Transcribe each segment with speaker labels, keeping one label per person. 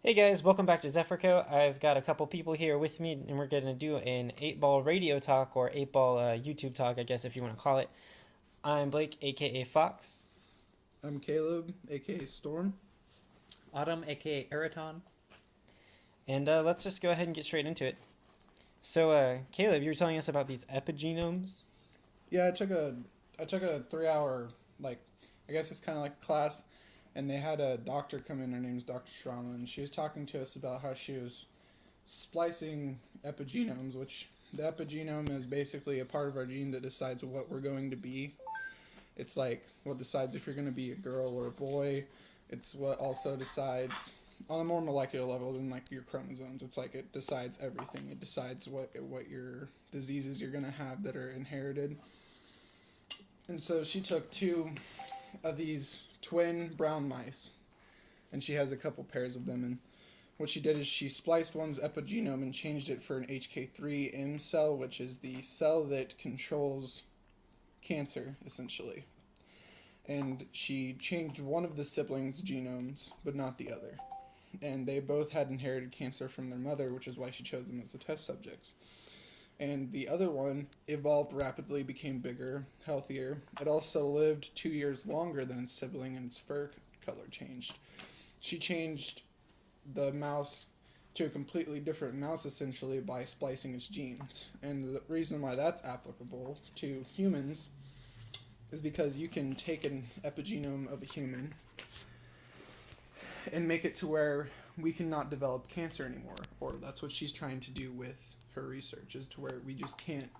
Speaker 1: Hey guys, welcome back to Zephyrco. I've got a couple people here with me, and we're going to do an 8-ball radio talk, or 8-ball YouTube talk, I guess, if you want to call it. I'm Blake, aka Fox.
Speaker 2: I'm Caleb, aka Storm.
Speaker 3: Autumn, aka Araton.
Speaker 1: And let's just go ahead and get straight into it. So, Caleb, you were telling us about these epigenomes?
Speaker 2: Yeah, I took a 3 hour, I guess it's kind of like a class, and they had a doctor come in. Her name's Dr. Shrama, and she was talking to us about how she was splicing epigenomes, which the epigenome is basically a part of our gene that decides what we're going to be. It's like what decides if you're going to be a girl or a boy. It's what also decides on a more molecular level than like your chromosomes. It's like it decides everything. It decides what your diseases you're going to have that are inherited. And so she took two of these twin brown mice, and she has a couple pairs of them, and what she did is she spliced one's epigenome and changed it for an HK3M cell, which is the cell that controls cancer, essentially. And she changed one of the siblings' genomes, but not the other. And they both had inherited cancer from their mother, which is why she chose them as the test subjects. And the other one evolved rapidly, became bigger, healthier. It also lived 2 years longer than its sibling, and its fur color changed. She changed the mouse to a completely different mouse, essentially, by splicing its genes. And the reason why that's applicable to humans is because you can take an epigenome of a human and make it to where we cannot develop cancer anymore. Or that's what she's trying to do with her research, is to where we just can't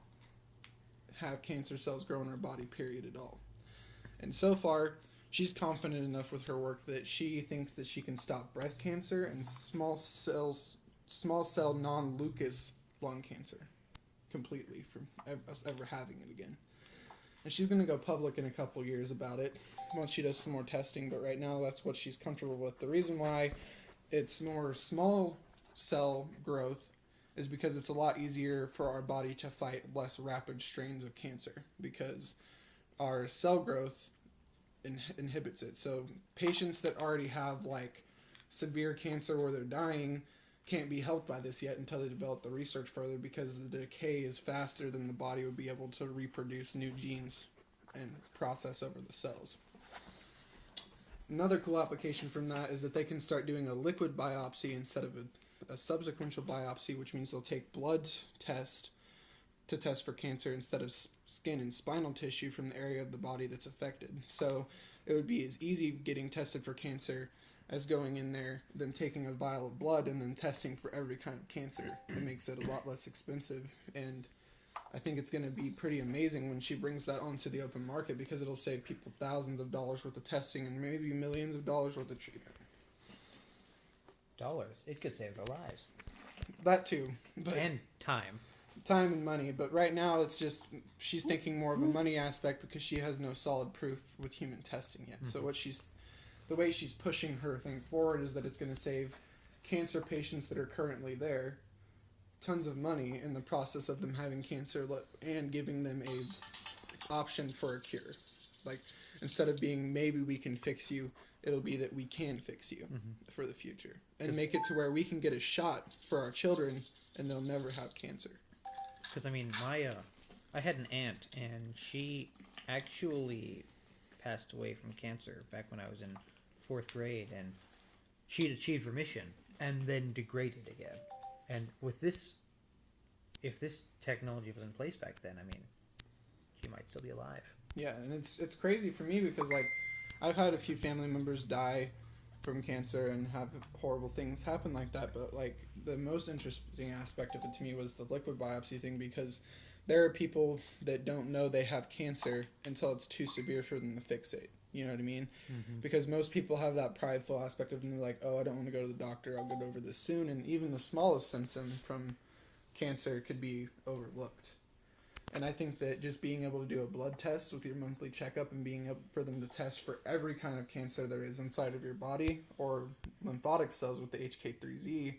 Speaker 2: have cancer cells grow in our body, period, at all. And so far, she's confident enough with her work that she thinks that she can stop breast cancer and small cell non-Lucas lung cancer completely from us ever having it again. And she's going to go public in a couple years about it once she does some more testing, but right now that's what she's comfortable with. The reason why it's more small cell growth is because it's a lot easier for our body to fight less rapid strains of cancer, because our cell growth inhibits it. So patients that already have like severe cancer where they're dying can't be helped by this yet until they develop the research further, because the decay is faster than the body would be able to reproduce new genes and process over the cells. Another cool application from that is that they can start doing a liquid biopsy instead of a subsequential biopsy, which means they'll take blood test to test for cancer instead of skin and spinal tissue from the area of the body that's affected. So it would be as easy getting tested for cancer as going in there than taking a vial of blood and then testing for every kind of cancer. It makes it a lot less expensive, and I think it's going to be pretty amazing when she brings that onto the open market, because it'll save people thousands of dollars worth of testing and maybe millions of dollars worth of treatment.
Speaker 3: Dollars. It could save their lives.
Speaker 2: That too. But
Speaker 3: And time.
Speaker 2: time and money, but right now it's just she's thinking more of a money aspect because she has no solid proof with human testing yet. So the way she's pushing her thing forward is that it's going to save cancer patients that are currently there tons of money in the process of them having cancer, and giving them a option for a cure. Like, instead of being maybe we can fix you, it'll be that we can fix you for the future, and make it to where we can get a shot for our children and they'll never have cancer.
Speaker 3: Because, I had an aunt, and she actually passed away from cancer back when I was in 4th grade, and she'd achieved remission and then degraded again. And with this, if this technology was in place back then, she might still be alive.
Speaker 2: Yeah, and it's crazy for me because, like, I've had a few family members die from cancer and have horrible things happen like that, but, like, the most interesting aspect of it to me was the liquid biopsy thing, because there are people that don't know they have cancer until it's too severe for them to fixate. You know what I mean? Mm-hmm. Because most people have that prideful aspect of them. They're like, oh, I don't want to go to the doctor. I'll get over this soon. And even the smallest symptom from cancer could be overlooked. And I think that just being able to do a blood test with your monthly checkup and being able for them to test for every kind of cancer there is inside of your body, or lymphatic cells with the HK3Z,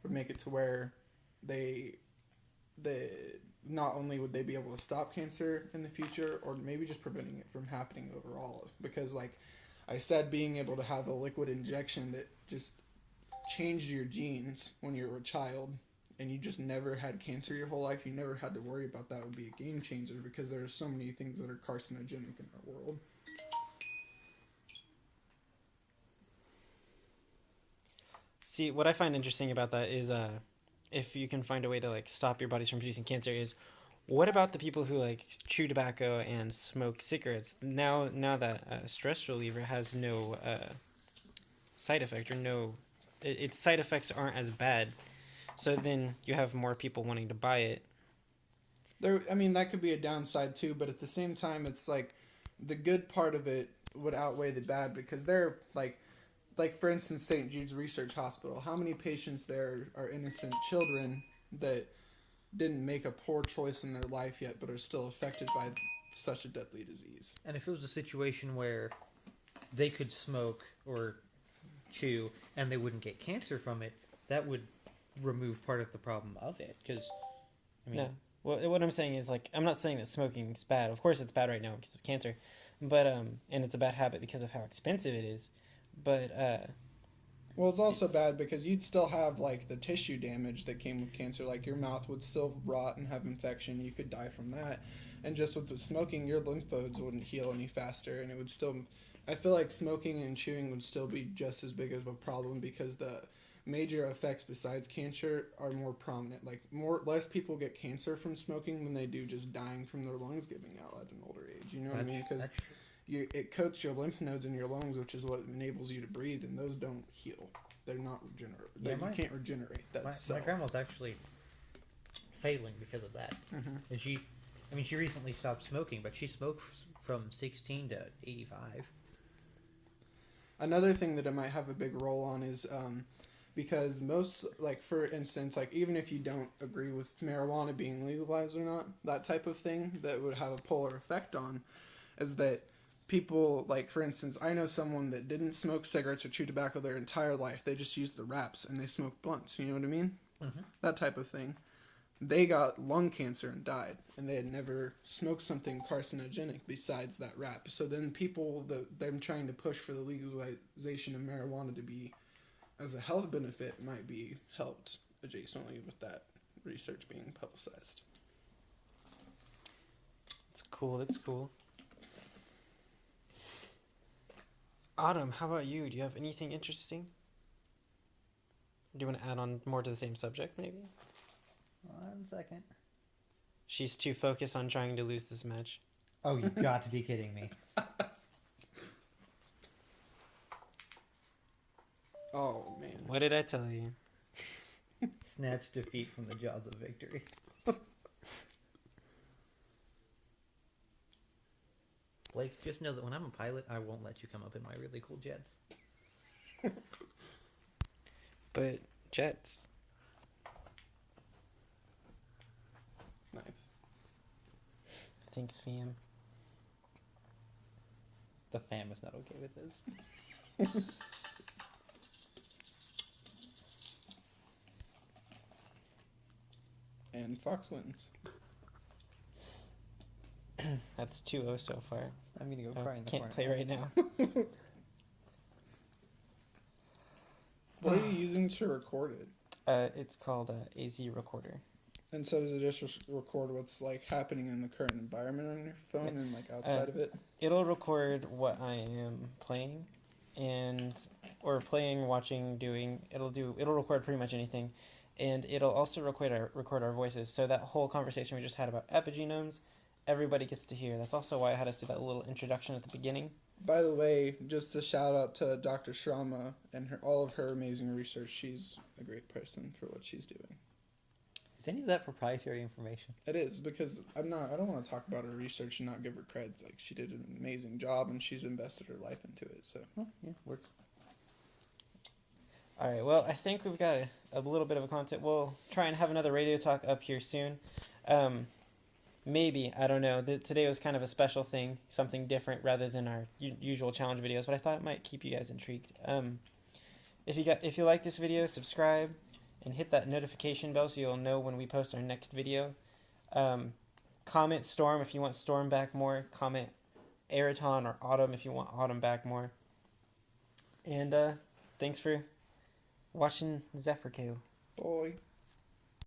Speaker 2: would make it to where they not only would they be able to stop cancer in the future, or maybe just preventing it from happening overall. Because, like I said, being able to have a liquid injection that just changed your genes when you were a child and you just never had cancer your whole life, you never had to worry about that, would be a game changer because there are so many things that are carcinogenic in our world.
Speaker 1: See, what I find interesting about that is if you can find a way to like stop your bodies from producing cancer is what about the people who like chew tobacco and smoke cigarettes? Now that stress reliever has no side effect or no, its side effects aren't as bad. So then you have more people wanting to buy it.
Speaker 2: I mean, that could be a downside too, but at the same time, it's like the good part of it would outweigh the bad because they're like for instance, St. Jude's Research Hospital. How many patients there are innocent children that didn't make a poor choice in their life yet, but are still affected by such a deadly disease?
Speaker 3: And if it was a situation where they could smoke or chew and they wouldn't get cancer from it, that would remove part of the problem of it. Because, I mean,
Speaker 1: No. Well, what I'm saying is like I'm not saying that smoking is bad. Of course, it's bad right now because of cancer, but and it's a bad habit because of how expensive it is. But
Speaker 2: well, it's also bad because you'd still have like the tissue damage that came with cancer. Like your mouth would still rot and have infection. You could die from that. And just with the smoking, your lymph nodes wouldn't heal any faster, and it would still. I feel like smoking and chewing would still be just as big of a problem because the major effects besides cancer are more prominent. Like less people get cancer from smoking than they do just dying from their lungs giving out at an older age. You know what I mean? Because it coats your lymph nodes in your lungs, which is what enables you to breathe, and those don't heal. They're not regenerate.
Speaker 3: Yeah,
Speaker 2: you can't regenerate that cell.
Speaker 3: My grandma's actually failing because of that.
Speaker 2: Mm-hmm.
Speaker 3: And she recently stopped smoking, but she smoked from 16 to 85.
Speaker 2: Another thing that it might have a big role on is because most, like for instance, like even if you don't agree with marijuana being legalized or not, that type of thing that would have a polar effect on is that people, like for instance, I know someone that didn't smoke cigarettes or chew tobacco their entire life. They just used the wraps and they smoked blunts. You know what I mean?
Speaker 3: Mm-hmm.
Speaker 2: That type of thing. They got lung cancer and died, and they had never smoked something carcinogenic besides that wrap. So then people, them trying to push for the legalization of marijuana to be as a health benefit might be helped adjacently with that research being publicized.
Speaker 1: it's cool. That's cool. Autumn, how about you? Do you have anything interesting? Do you want to add on more to the same subject, maybe?
Speaker 3: 1 second.
Speaker 1: She's too focused on trying to lose this match.
Speaker 3: Oh, you've got to be kidding me.
Speaker 2: Oh, man.
Speaker 1: What did I tell you?
Speaker 3: Snatch defeat from the jaws of victory. Blake, just know that when I'm a pilot, I won't let you come up in my really cool jets.
Speaker 1: But jets.
Speaker 2: Nice.
Speaker 1: Thanks, fam.
Speaker 3: The fam is not okay with this.
Speaker 2: And Fox wins.
Speaker 1: That's 2-0 so far.
Speaker 3: I'm gonna go
Speaker 1: Oh,
Speaker 3: cry in the
Speaker 1: can't
Speaker 3: corner.
Speaker 1: play right now.
Speaker 2: What are you using to record it?
Speaker 1: It's called AZ Recorder.
Speaker 2: And so does it just record what's like happening in the current environment on your phone and like outside of it?
Speaker 1: It'll record what I am playing, watching, doing. It'll record pretty much anything, and it'll also record our voices. So that whole conversation we just had about epigenomes, everybody gets to hear. That's also why I had us do that little introduction at the beginning.
Speaker 2: By the way, just a shout out to Dr. Shrama and all of her amazing research. She's a great person for what she's doing.
Speaker 3: Is any of that proprietary information?
Speaker 2: It is, because I don't want to talk about her research and not give her creds. Like, she did an amazing job and she's invested her life into it. So
Speaker 3: Oh, yeah, works.
Speaker 1: All right. Well, I think we've got a little bit of a content. We'll try and have another radio talk up here soon. Maybe, I don't know. Today was kind of a special thing, something different rather than our usual challenge videos, but I thought it might keep you guys intrigued. If you like this video, subscribe and hit that notification bell so you'll know when we post our next video. Comment Storm if you want Storm back more. Comment Araton or Autumn if you want Autumn back more. And thanks for watching Zephyr Q.
Speaker 2: Boy.